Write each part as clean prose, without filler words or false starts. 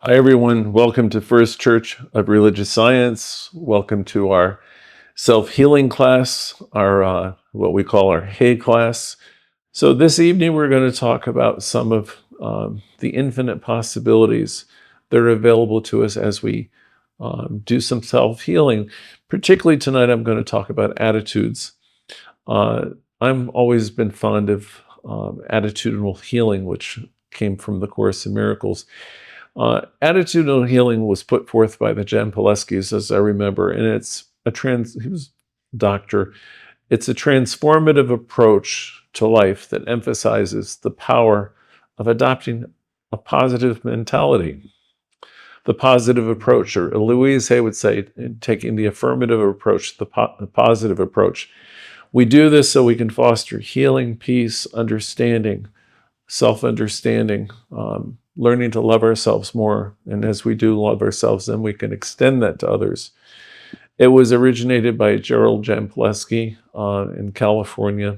Hi, everyone. Welcome to First Church of Religious Science. Welcome to our self-healing class, our what we call our Hay class. So this evening, we're going to talk about some of the infinite possibilities that are available to us as we do some self-healing. Particularly tonight, I'm going to talk about attitudes. I've always been fond of attitudinal healing, which came from the Course in Miracles. Attitudinal healing was put forth by the Jampoleskis, as I remember, and he was a doctor. It's a transformative approach to life that emphasizes the power of adopting a positive mentality. The positive approach, or Louise Hay would say, taking the affirmative approach, the positive approach. We do this so we can foster healing, peace, understanding, self-understanding, learning to love ourselves more. And as we do love ourselves, then we can extend that to others. It was originated by Gerald Jampolsky in California.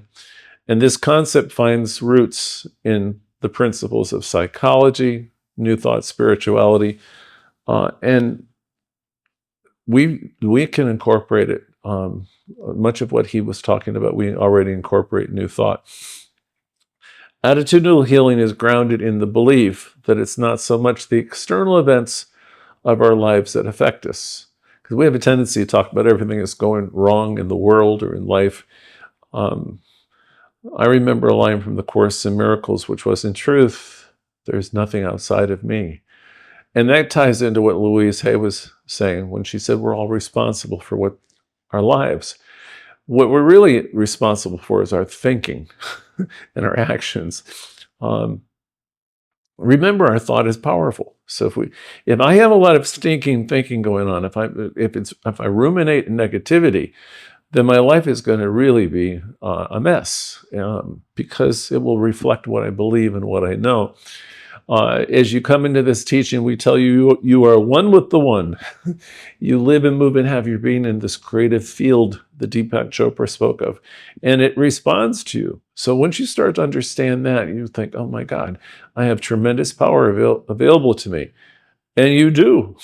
And this concept finds roots in the principles of psychology, New Thought spirituality, and we can incorporate it. Much of what he was talking about, we already incorporate New Thought. Attitudinal healing is grounded in the belief that it's not so much the external events of our lives that affect us. Because we have a tendency to talk about everything that's going wrong in the world or in life. I remember a line from the Course in Miracles, which was, "In truth, there's nothing outside of me." And that ties into what Louise Hay was saying when she said we're all responsible for what our lives. What we're really responsible for is our thinking and our actions. Remember, our thought is powerful. So if I have a lot of stinking thinking going on, if I ruminate in negativity, then my life is going to really be a mess, because it will reflect what I believe and what I know. As you come into this teaching, we tell you, you are one with the one. You live and move and have your being in this creative field that Deepak Chopra spoke of, and it responds to you. So once you start to understand that, you think, oh my God, I have tremendous power available to me. And you do.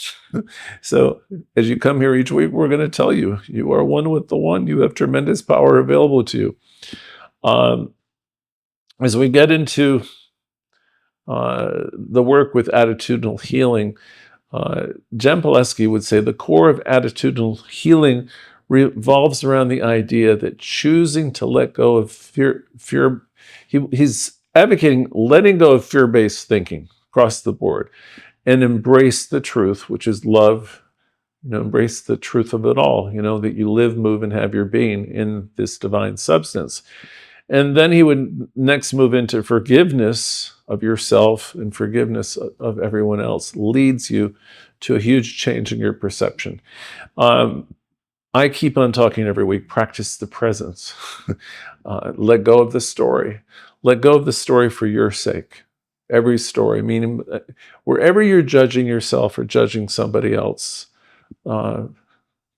So as you come here each week, we're going to tell you, you are one with the one. You have tremendous power available to you. As we get into the work with attitudinal healing, Jampolsky would say the core of attitudinal healing revolves around the idea that choosing to let go of fear, he's advocating letting go of fear-based thinking across the board and embrace the truth, which is love, embrace the truth of it all, that you live, move, and have your being in this divine substance. And then he would next move into forgiveness of yourself, and forgiveness of everyone else leads you to a huge change in your perception. I keep on talking every week, practice the presence. Let go of the story. Let go of the story for your sake. Every story, meaning wherever you're judging yourself or judging somebody else,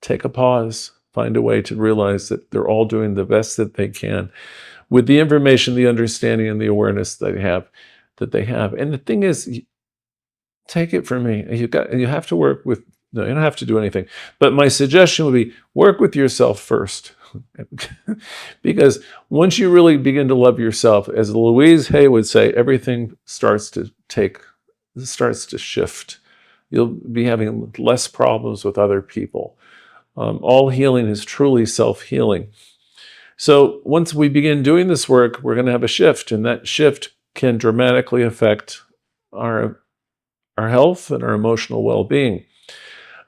take a pause, find a way to realize that they're all doing the best that they can with the information, the understanding, and the awareness that they have. And the thing is, take it from me. You have to work with, no, you don't have to do anything. But my suggestion would be work with yourself first. Because once you really begin to love yourself, as Louise Hay would say, everything starts to shift. You'll be having less problems with other people. All healing is truly self-healing. So once we begin doing this work, we're going to have a shift, and that shift can dramatically affect our health and our emotional well-being.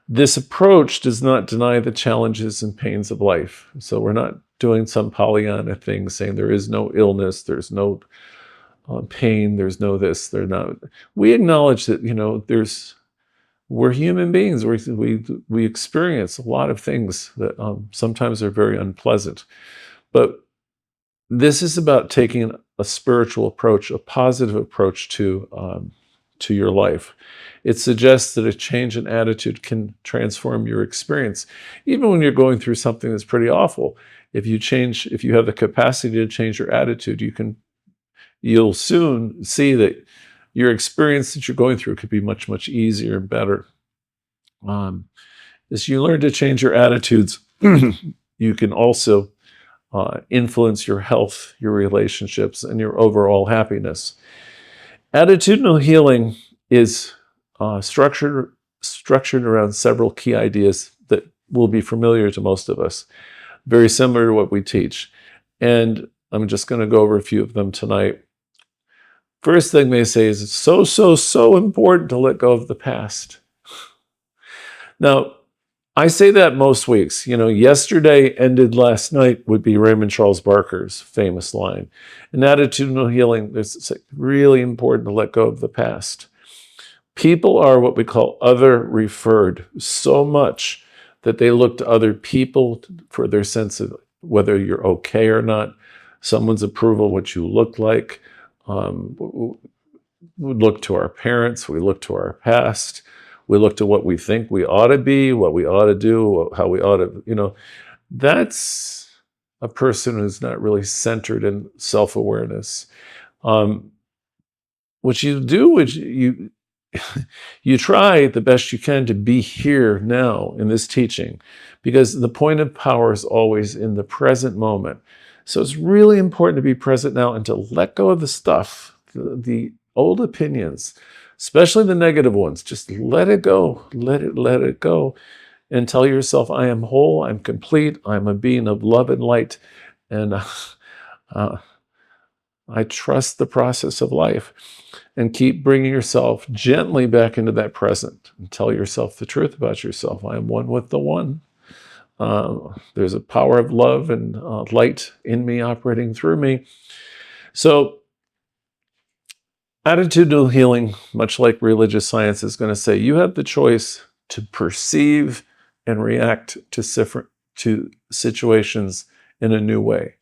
This approach does not deny the challenges and pains of life. So we're not doing some Pollyanna thing saying there is no illness, there's no pain, there's no this, there's not. We acknowledge that, we're human beings. We experience a lot of things that sometimes are very unpleasant. But this is about taking a spiritual approach, a positive approach to your life. It suggests that a change in attitude can transform your experience. Even when you're going through something that's pretty awful, if you have the capacity to change your attitude, you'll soon see that your experience that you're going through could be much, much easier and better. As you learn to change your attitudes, you can also influence your health, your relationships, and your overall happiness. Attitudinal healing is structured around several key ideas that will be familiar to most of us, very similar to what we teach. And I'm just going to go over a few of them tonight. First thing they say is it's so important to let go of the past. Now, I say that most weeks. Yesterday ended last night would be Raymond Charles Barker's famous line. In attitudinal healing, it's really important to let go of the past. People are what we call other referred so much that they look to other people for their sense of whether you're okay or not, someone's approval, what you look like. We look to our parents, we look to our past. We look to what we think we ought to be, what we ought to do, how we ought to, that's a person who's not really centered in self-awareness. What you do is you try the best you can to be here now in this teaching, because the point of power is always in the present moment. So it's really important to be present now and to let go of the stuff, the old opinions, especially the negative ones. Just let it go, let it go, and tell yourself, I am whole, I'm complete, I'm a being of love and light, and I trust the process of life. And keep bringing yourself gently back into that present and tell yourself the truth about yourself. I am one with the one. There's a power of love and light in me operating through me. So attitudinal healing, much like religious science, is going to say you have the choice to perceive and react to situations in a new way.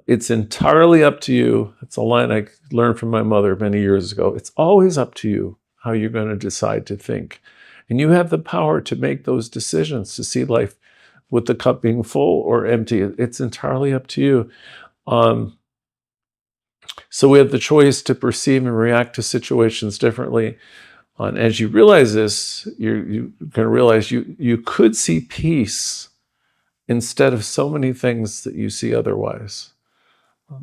It's entirely up to you. It's a line I learned from my mother many years ago. It's always up to you how you're going to decide to think. And you have the power to make those decisions, to see life with the cup being full or empty. It's entirely up to you. So we have the choice to perceive and react to situations differently. And as you realize this, you're going to realize you could see peace instead of so many things that you see otherwise.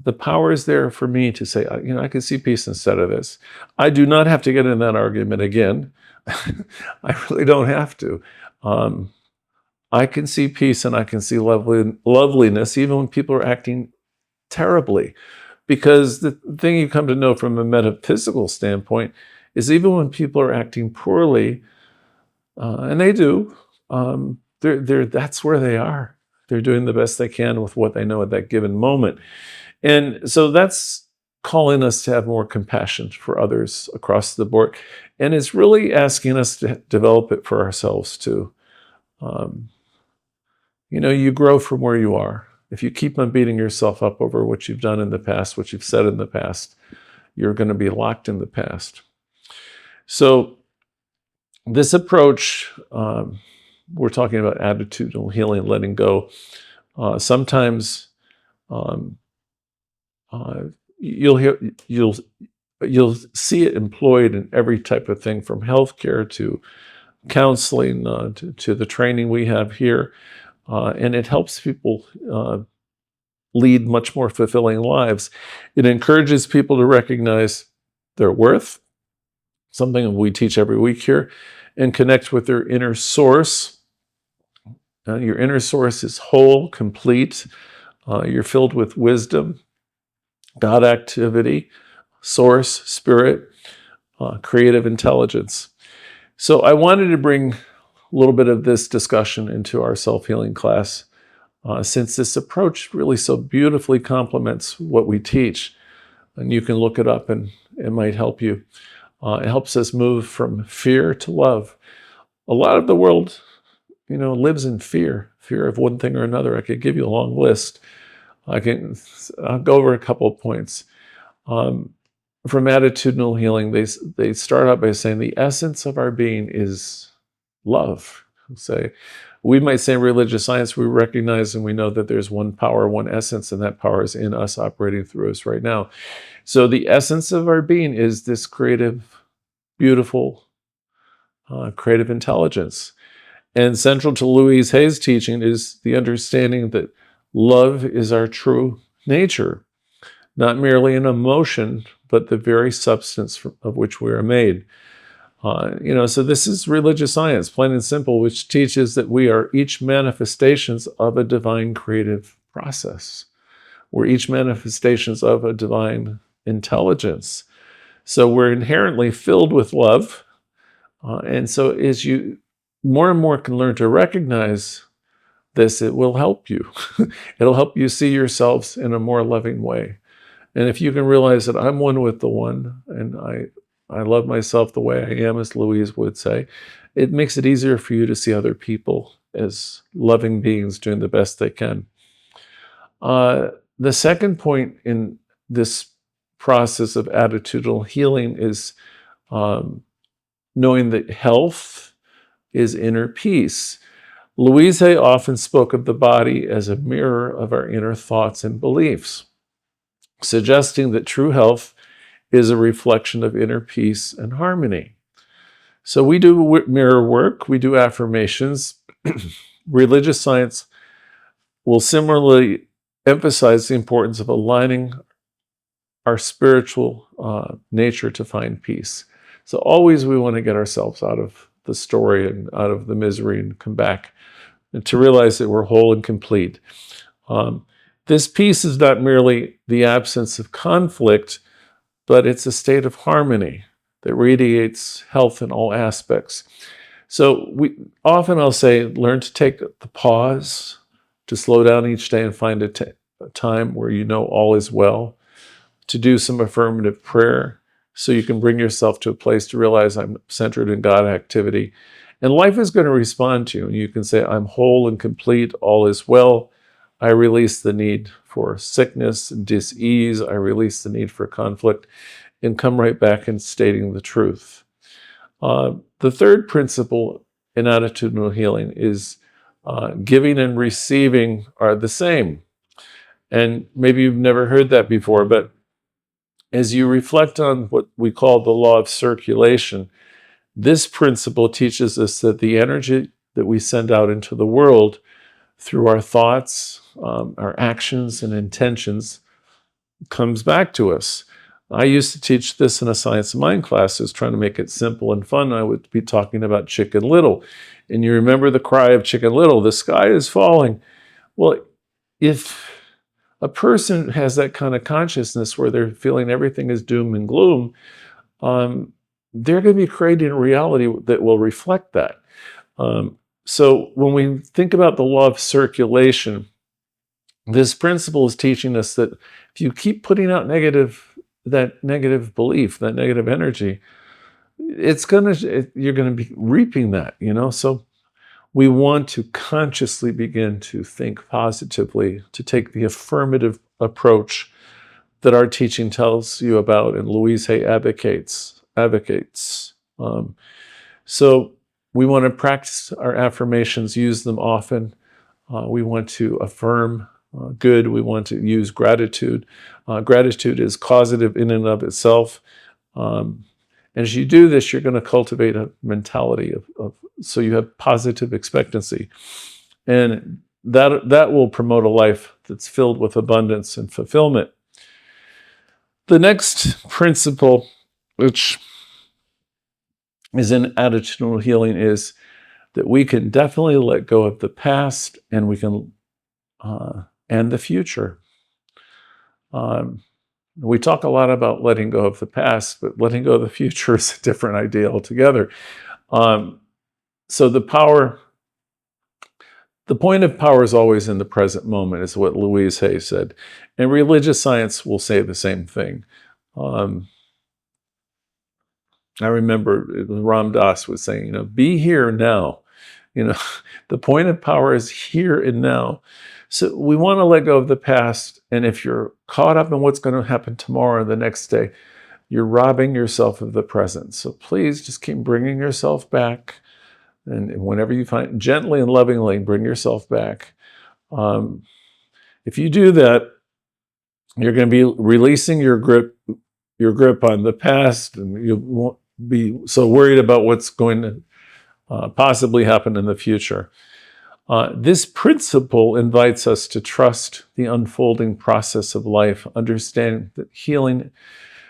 The power is there for me to say, I can see peace instead of this. I do not have to get in that argument again. I really don't have to. I can see peace and I can see loveliness even when people are acting terribly. Because the thing you come to know from a metaphysical standpoint is even when people are acting poorly, and they do, that's where they are. They're doing the best they can with what they know at that given moment. And so that's calling us to have more compassion for others across the board. And it's really asking us to develop it for ourselves too. You grow from where you are. If you keep on beating yourself up over what you've done in the past, what you've said in the past, you're going to be locked in the past. So this approach, we're talking about attitudinal healing, letting go. Sometimes you'll see it employed in every type of thing, from healthcare to counseling to the training we have here, and it helps people lead much more fulfilling lives. It encourages people to recognize their worth, something we teach every week here, and connect with their inner source. Your inner source is whole, complete. You're filled with wisdom, God activity, source, spirit, creative intelligence. So I wanted to bring a little bit of this discussion into our self-healing class, since this approach really so beautifully complements what we teach. And you can look it up and it might help you. It helps us move from fear to love. A lot of the world, lives in fear of one thing or another. I could give you a long list. I'll go over a couple of points. From attitudinal healing, they start out by saying the essence of our being is love. Say, we might say in religious science, we recognize and we know that there's one power, one essence, and that power is in us, operating through us right now. So the essence of our being is this creative, beautiful, creative intelligence. And central to Louise Hay's teaching is the understanding that love is our true nature, not merely an emotion, but the very substance of which we are made. So this is religious science, plain and simple, which teaches that we are each manifestations of a divine creative process. We're each manifestations of a divine intelligence. So we're inherently filled with love. And so as you more and more can learn to recognize this, it will help you. It'll help you see yourselves in a more loving way. And if you can realize that I'm one with the one, and I love myself the way I am, as Louise would say, it makes it easier for you to see other people as loving beings doing the best they can. The second point in this process of attitudinal healing is knowing that health is inner peace. Louise Hay often spoke of the body as a mirror of our inner thoughts and beliefs, suggesting that true health is a reflection of inner peace and harmony. So we do mirror work, we do affirmations. Religious science will similarly emphasize the importance of aligning our spiritual nature to find peace. So always we want to get ourselves out of the story and out of the misery and come back and to realize that we're whole and complete. This peace is not merely the absence of conflict, but it's a state of harmony that radiates health in all aspects. So I'll say, learn to take the pause, to slow down each day and find a time where you know all is well, to do some affirmative prayer so you can bring yourself to a place to realize I'm centered in God activity. And life is going to respond to you. And you can say, I'm whole and complete, all is well. I release the need for sickness and dis-ease. I release the need for conflict, and come right back in stating the truth. The third principle in attitudinal healing is giving and receiving are the same. And maybe you've never heard that before, but as you reflect on what we call the law of circulation, this principle teaches us that the energy that we send out into the world through our thoughts, our actions and intentions comes back to us. I used to teach this in a science of mind class. I was trying to make it simple and fun. I would be talking about Chicken Little. And you remember the cry of Chicken Little, the sky is falling. Well, if a person has that kind of consciousness where they're feeling everything is doom and gloom, they're going to be creating a reality that will reflect that. So when we think about the law of circulation, this principle is teaching us that if you keep putting out that negative belief, that negative energy, you're going to be reaping that, So we want to consciously begin to think positively, to take the affirmative approach that our teaching tells you about and Louise Hay advocates. So we want to practice our affirmations, use them often. We want to affirm good. We want to use gratitude. Gratitude is causative in and of itself. And as you do this, you're going to cultivate a mentality so you have positive expectancy. And that will promote a life that's filled with abundance and fulfillment. The next principle, which is in attitudinal healing, is that we can definitely let go of the past and we can and the future. We talk a lot about letting go of the past, but letting go of the future is a different idea altogether. So the point of power is always in the present moment, is what Louise Hay said. And religious science will say the same thing. I remember Ram Dass was saying, be here now. The point of power is here and now. So we want to let go of the past. And if you're caught up in what's going to happen tomorrow or the next day, you're robbing yourself of the present. So please just keep bringing yourself back And whenever you find, gently and lovingly bring yourself back. If you do that, you're going to be releasing your grip on the past, and you won't be so worried about what's going to possibly happen in the future. This principle invites us to trust the unfolding process of life, understanding that healing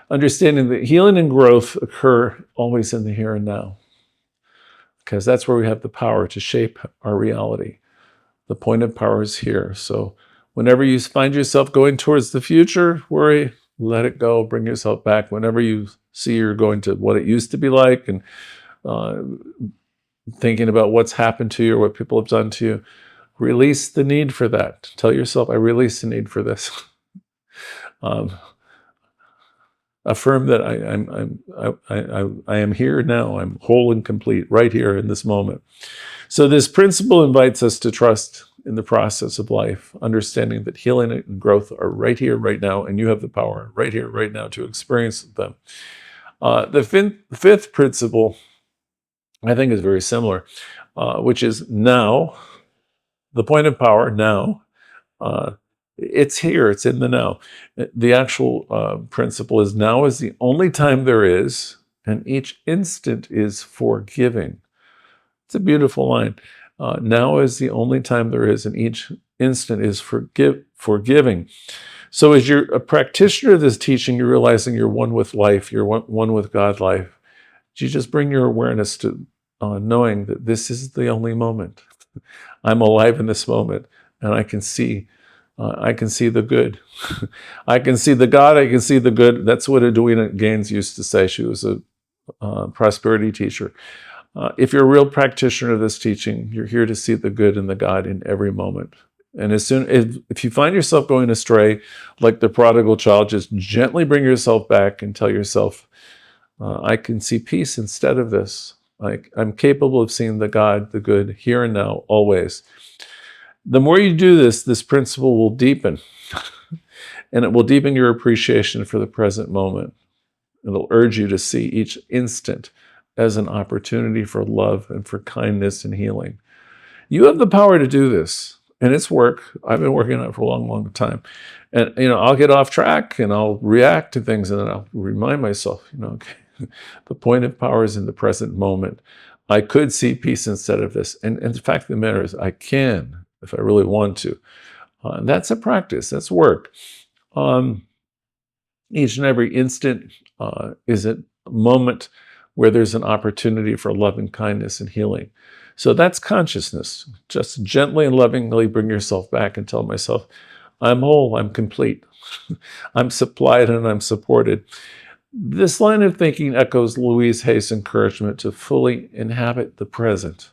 and growth occur always in the here and now, because that's where we have the power to shape our reality. The point of power is here. So whenever you find yourself going towards the future, worry, let it go, bring yourself back. Whenever you see you're going to what it used to be like, and thinking about what's happened to you or what people have done to you, release the need for that. Tell yourself, I release the need for this. Affirm that I am here now. I'm whole and complete right here in this moment. So this principle invites us to trust in the process of life, understanding that healing and growth are right here, right now, and you have the power right here, right now to experience them. The fifth principle, I think, is very similar, which is now. The point of power, now. It's here, it's in the now. The actual principle is now is the only time there is, and each instant is forgiving. It's a beautiful line. Now is the only time there is, and each instant is forgiving. So as you're a practitioner of this teaching, you're realizing you're one with life, you're one with God life. You just bring your awareness to knowing that this is the only moment. I'm alive in this moment, and I can see the good. I can see the God, I can see the good. That's what Edwina Gaines used to say. She was a prosperity teacher. If you're a real practitioner of this teaching, you're here to see the good and the God in every moment. And if you find yourself going astray, like the prodigal child, just gently bring yourself back and tell yourself, I can see peace instead of this. I'm capable of seeing the God, the good, here and now, always. The more you do this principle will deepen. And it will deepen your appreciation for the present moment. It'll urge you to see each instant as an opportunity for love and for kindness and healing. You have the power to do this, and it's work. I've been working on it for a long, long time. And, I'll get off track and I'll react to things, and then I'll remind myself, okay, the point of power is in the present moment. I could see peace instead of this. And the fact of the matter is, I can, if I really want to. And that's a practice, that's work. Each and every instant is a moment where there's an opportunity for love and kindness and healing. So that's consciousness. Just gently and lovingly bring yourself back and tell myself, I'm whole, I'm complete. I'm supplied and I'm supported. This line of thinking echoes Louise Hay's encouragement to fully inhabit the present,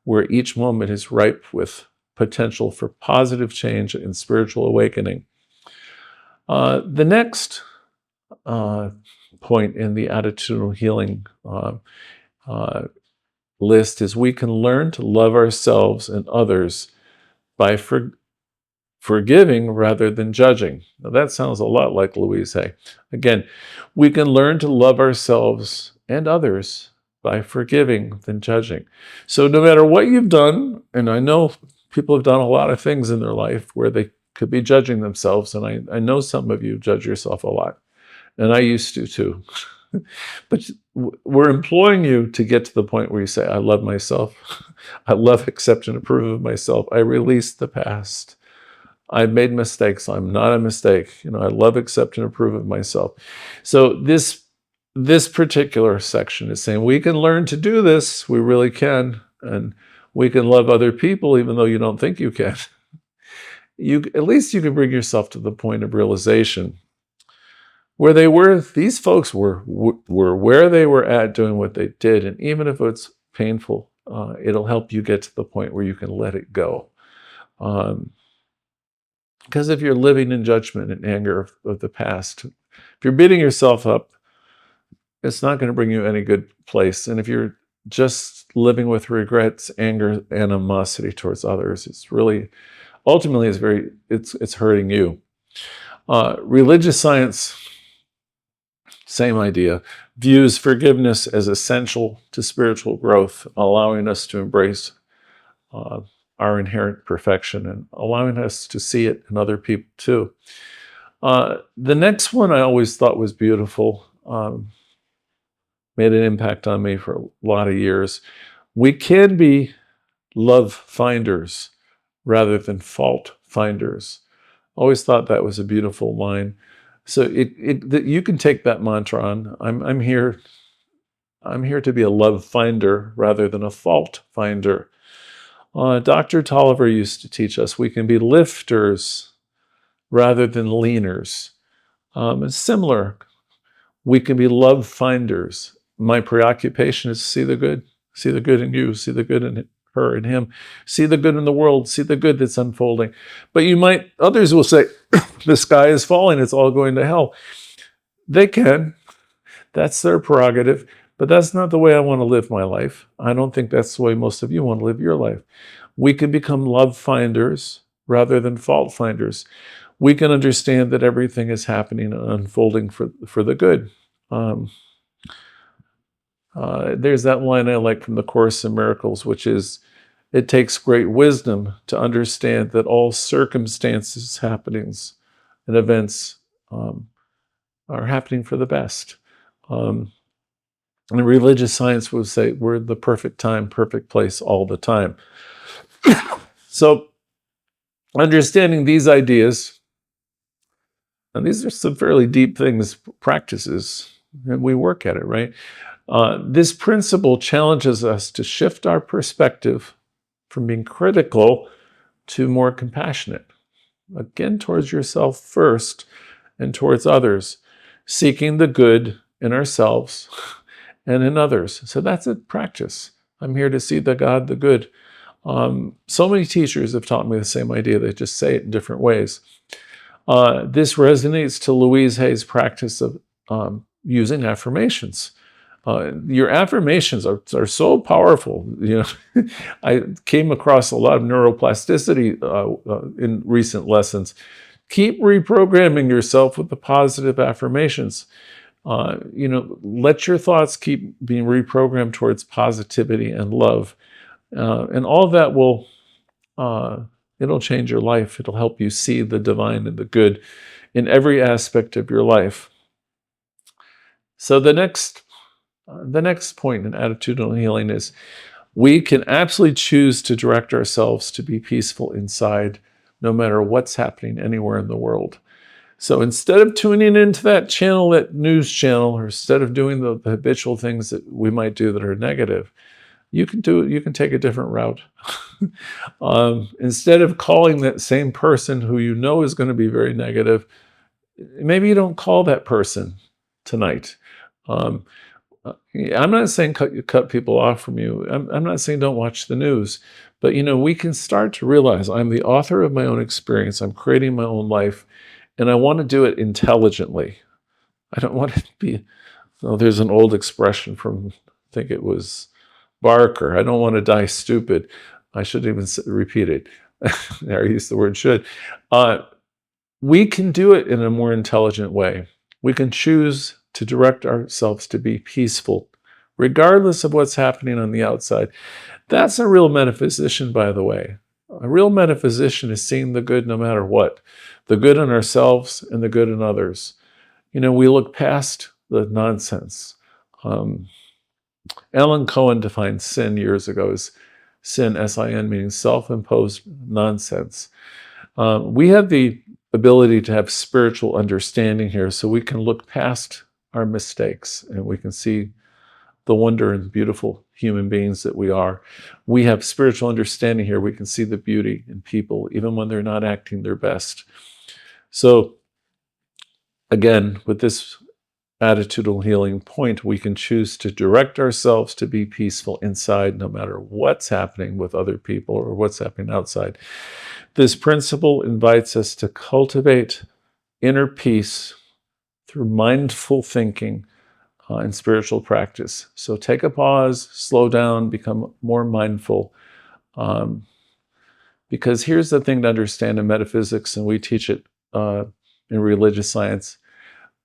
where each moment is ripe with potential for positive change and spiritual awakening. The next point in the attitudinal healing list is we can learn to love ourselves and others by forgiving rather than judging. Now that sounds a lot like Louise Hay. Again, we can learn to love ourselves and others by forgiving than judging. So no matter what you've done, and I know people have done a lot of things in their life where they could be judging themselves, and I know some of you judge yourself a lot, and I used to too. But we're employing you to get to the point where you say, I love myself. I love, accept, and approve of myself. I release the past. I've made mistakes. I'm not a mistake. I love, accept, and approve of myself. So this particular section is saying we can learn to do this. We really can. And we can love other people even though you don't think you can. At least you can bring yourself to the point of realization where these folks were where they were at doing what they did. And even if it's painful, it'll help you get to the point where you can let it go. Because if you're living in judgment and anger of the past, if you're beating yourself up, it's not going to bring you any good place. And if you're just living with regrets, anger, animosity towards others, it's really, ultimately, it's hurting you. Religious science same idea, views forgiveness as essential to spiritual growth, allowing us to embrace our inherent perfection and allowing us to see it in other people too. The next one I always thought was beautiful, made an impact on me for a lot of years. We can be love finders rather than fault finders. Always thought that was a beautiful line. So you can take that mantra on. I'm here to be a love finder rather than a fault finder. Dr. Tolliver used to teach us we can be lifters rather than leaners. It's similar. We can be love finders. My preoccupation is to see the good in you, see the good in her and him, see the good in the world, see the good that's unfolding. But others will say, the sky is falling, it's all going to hell. They can. That's their prerogative. But that's not the way I want to live my life. I don't think that's the way most of you want to live your life. We can become love finders rather than fault finders. We can understand that everything is happening and unfolding for the good. There's that line I like from the Course in Miracles, which is, it takes great wisdom to understand that all circumstances, happenings, and events are happening for the best. And religious science would say we're in the perfect time, perfect place all the time. So, understanding these ideas, and these are some fairly deep things, practices, and we work at it, right? This principle challenges us to shift our perspective from being critical to more compassionate. Again, towards yourself first and towards others, seeking the good in ourselves and in others. So that's a practice. I'm here to see the God, the good. So many teachers have taught me the same idea. They just say it in different ways. This resonates to Louise Hay's practice of using affirmations. Your affirmations are so powerful. I came across a lot of neuroplasticity in recent lessons. Keep reprogramming yourself with the positive affirmations. Let your thoughts keep being reprogrammed towards positivity and love. And all of that it'll change your life. It'll help you see the divine and the good in every aspect of your life. So the next point in attitudinal healing is we can absolutely choose to direct ourselves to be peaceful inside, no matter what's happening anywhere in the world. So instead of tuning into that channel, that news channel, or instead of doing the habitual things that we might do that are negative, you can take a different route. Instead of calling that same person who you know is going to be very negative, maybe you don't call that person tonight. I'm not saying cut people off from you. I'm not saying don't watch the news. But, we can start to realize I'm the author of my own experience. I'm creating my own life. And I want to do it intelligently. I don't want it to be, there's an old expression from, I think it was Barker, I don't want to die stupid. I shouldn't even repeat it. I use the word should. We can do it in a more intelligent way. We can choose to direct ourselves to be peaceful, regardless of what's happening on the outside. That's a real metaphysician, by the way. A real metaphysician is seeing the good no matter what. The good in ourselves and the good in others. We look past the nonsense. Alan Cohen defined sin years ago as sin, S-I-N, meaning self-imposed nonsense. We have the ability to have spiritual understanding here, so we can look past our mistakes and we can see the wonder and beautiful human beings that we are. We have spiritual understanding here. We can see the beauty in people, even when they're not acting their best. So, again, with this attitudinal healing point, we can choose to direct ourselves to be peaceful inside, no matter what's happening with other people or what's happening outside. This principle invites us to cultivate inner peace through mindful thinking and spiritual practice. So take a pause, slow down, become more mindful. Because here's the thing to understand in metaphysics, and we teach it in religious science.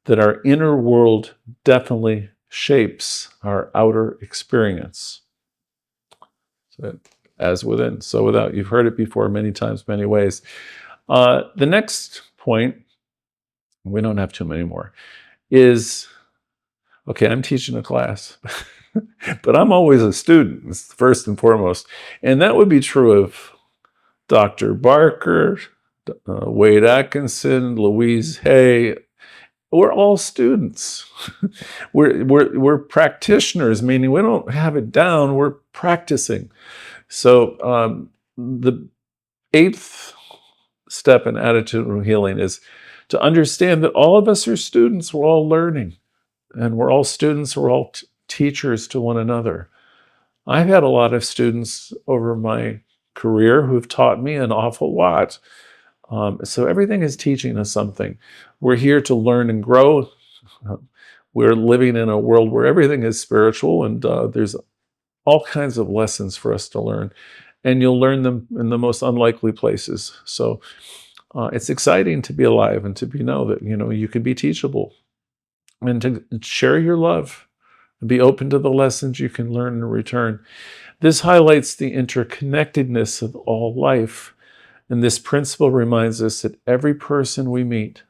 that our inner world definitely shapes our outer experience. So, as within, so without. You've heard it before many times, many ways. The next point, we don't have too many more, is, okay, I'm teaching a class, but I'm always a student, first and foremost. And that would be true of Dr. Barker, Wade Adkisson, Louise Hay. We're all students. we're practitioners, meaning we don't have it down, we're practicing. So the eighth step in attitudinal healing is to understand that all of us are students, we're all learning. And we're all students, we're all teachers to one another. I've had a lot of students over my career who've taught me an awful lot. So everything is teaching us something. We're here to learn and grow. We're living in a world where everything is spiritual, and there's all kinds of lessons for us to learn. And you'll learn them in the most unlikely places. So it's exciting to be alive and to know that you can be teachable and to share your love and be open to the lessons you can learn in return. This highlights the interconnectedness of all life. And this principle reminds us that every person we meet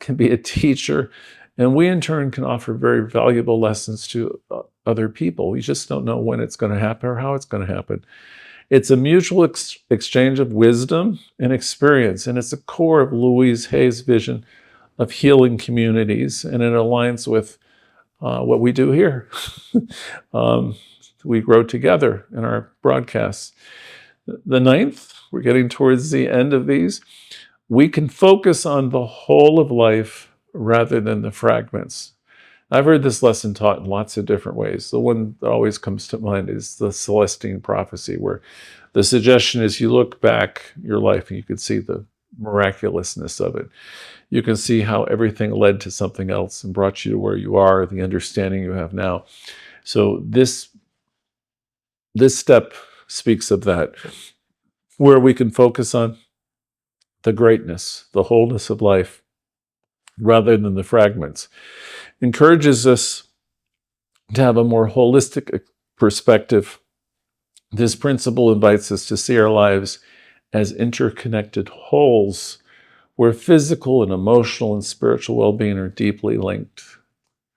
can be a teacher, and we in turn can offer very valuable lessons to other people. We just don't know when it's going to happen or how it's going to happen. It's a mutual exchange of wisdom and experience, and it's a core of Louise Hay's vision of healing communities, and it aligns with what we do here. We grow together in our broadcasts. The ninth, we're getting towards the end of these. We can focus on the whole of life rather than the fragments. I've heard this lesson taught in lots of different ways. The one that always comes to mind is the Celestine prophecy, where the suggestion is you look back your life and you can see the miraculousness of it. You can see how everything led to something else and brought you to where you are, the understanding you have now. So this step speaks of that, where we can focus on the greatness, the wholeness of life, rather than the fragments. Encourages us to have a more holistic perspective. This principle invites us to see our lives as interconnected wholes, where physical and emotional and spiritual well-being are deeply linked.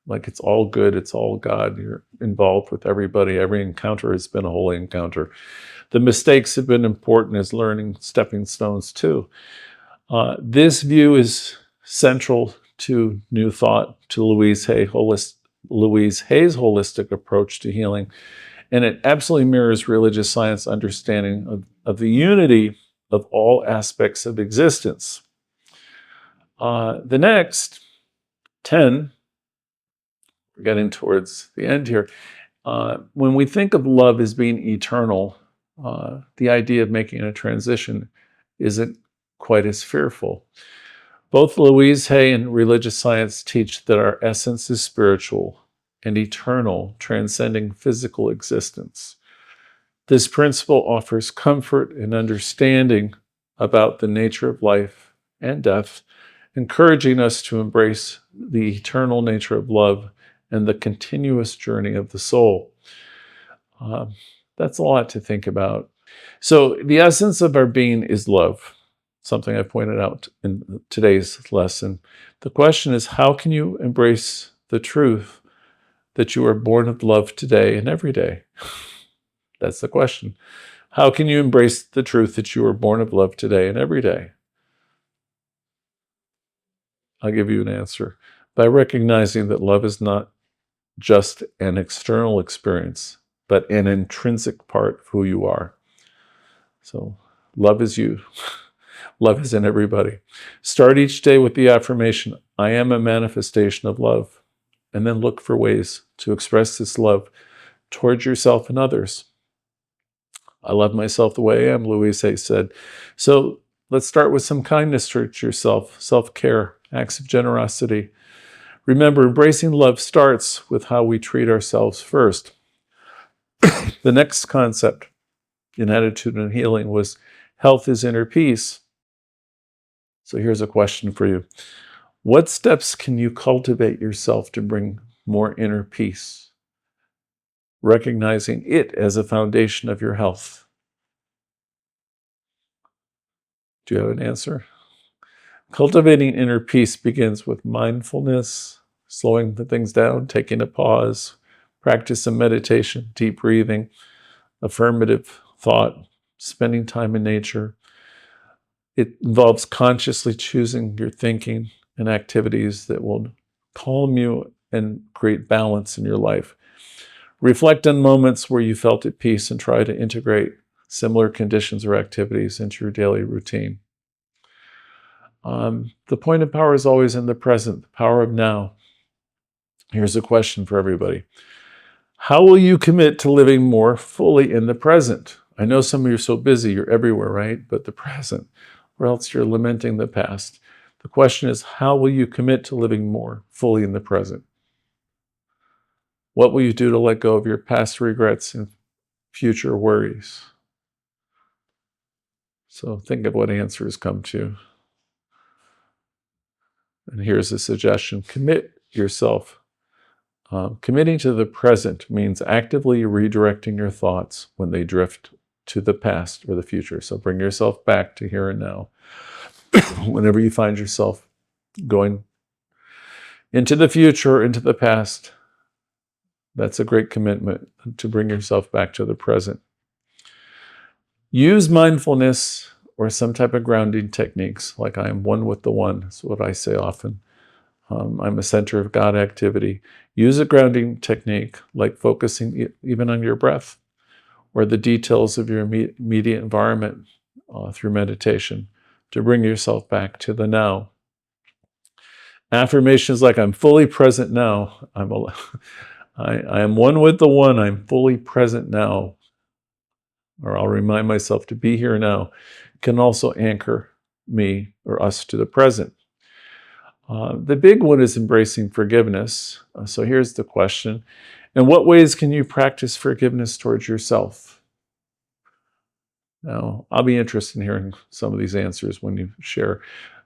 Like it's all good, it's all God. You're involved with everybody. Every encounter has been a holy encounter. The mistakes have been important as learning stepping stones too. This view is central to New Thought, to Louise Hay's holistic approach to healing. And it absolutely mirrors religious science understanding of the unity of all aspects of existence. The next 10, we're getting towards the end here. When we think of love as being eternal, the idea of making a transition isn't quite as fearful. Both Louise Hay and religious science teach that our essence is spiritual and eternal, transcending physical existence. This principle offers comfort and understanding about the nature of life and death, encouraging us to embrace the eternal nature of love and the continuous journey of the soul. That's a lot to think about. So the essence of our being is love, something I pointed out in today's lesson. The question is, how can you embrace the truth that you are born of love today and every day? That's the question. How can you embrace the truth that you are born of love today and every day? I'll give you an answer. By recognizing that love is not just an external experience, but an intrinsic part of who you are. So love is you. Love is in everybody. Start each day with the affirmation, I am a manifestation of love. And then look for ways to express this love towards yourself and others. I love myself the way I am, Louise Hay said. So let's start with some kindness towards yourself, self-care, acts of generosity. Remember, embracing love starts with how we treat ourselves first. The next concept in attitude and healing was health is inner peace. So here's a question for you. What steps can you cultivate yourself to bring more inner peace, recognizing it as a foundation of your health? Do you have an answer? Cultivating inner peace begins with mindfulness, slowing the things down, taking a pause, practice some meditation, deep breathing, affirmative thought, spending time in nature. It involves consciously choosing your thinking and activities that will calm you and create balance in your life. Reflect on moments where you felt at peace and try to integrate similar conditions or activities into your daily routine. The point of power is always in the present, the power of now. Here's a question for everybody. How will you commit to living more fully in the present? I know some of you are so busy, you're everywhere, right? But the present, or else you're lamenting the past. The question is, how will you commit to living more fully in the present? What will you do to let go of your past regrets and future worries? So think of what answers come to. And here's a suggestion. Commit yourself. Committing to the present means actively redirecting your thoughts when they drift to the past or the future. So bring yourself back to here and now. Whenever you find yourself going into the future, into the past, that's a great commitment to bring yourself back to the present. Use mindfulness or some type of grounding techniques, like I am one with the one. That's what I say often. I'm a center of God activity. Use a grounding technique like focusing even on your breath or the details of your immediate environment through meditation to bring yourself back to the now. Affirmations like I'm fully present now. I am one with the one. I'm fully present now. Or I'll remind myself to be here now, can also anchor me or us to the present. The big one is embracing forgiveness. So here's the question. In what ways can you practice forgiveness towards yourself? Now, I'll be interested in hearing some of these answers when you share.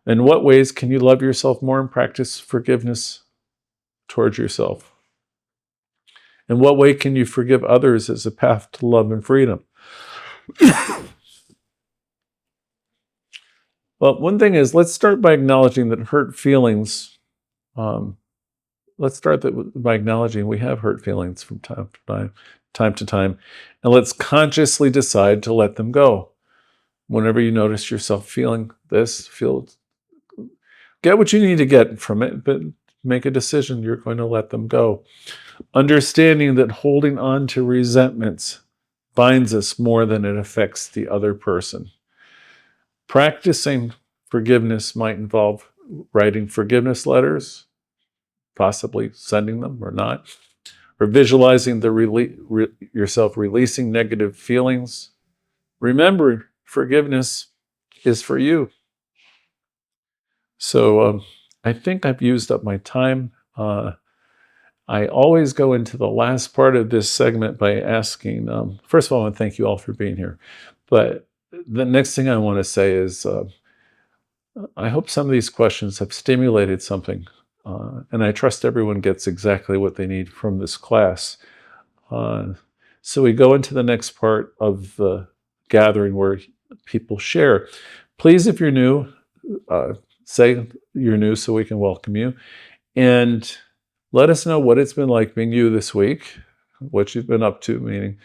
In what ways can you love yourself more and practice forgiveness towards yourself? In what way can you forgive others as a path to love and freedom? Well, one thing is, let's start by acknowledging that hurt feelings, let's start by acknowledging we have hurt feelings from time to time, and let's consciously decide to let them go. Whenever you notice yourself feeling this, get what you need to get from it, but make a decision you're going to let them go. Understanding that holding on to resentments binds us more than it affects the other person. Practicing forgiveness might involve writing forgiveness letters, possibly sending them or not, or visualizing yourself releasing negative feelings. Remember, forgiveness is for you. So I think I've used up my time. I always go into the last part of this segment by asking, first of all, I want to thank you all for being here. But the next thing I want to say is, I hope some of these questions have stimulated something. And I trust everyone gets exactly what they need from this class. So we go into the next part of the gathering where people share. Please, if you're new, say you're new so we can welcome you. And let us know what it's been like being you this week, what you've been up to, meaning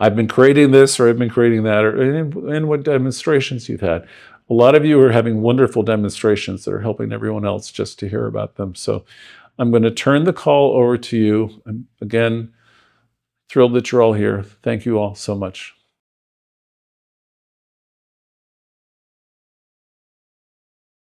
I've been creating this or I've been creating that, and what demonstrations you've had. A lot of you are having wonderful demonstrations that are helping everyone else just to hear about them. So I'm going to turn the call over to you. I'm, again, thrilled that you're all here. Thank you all so much.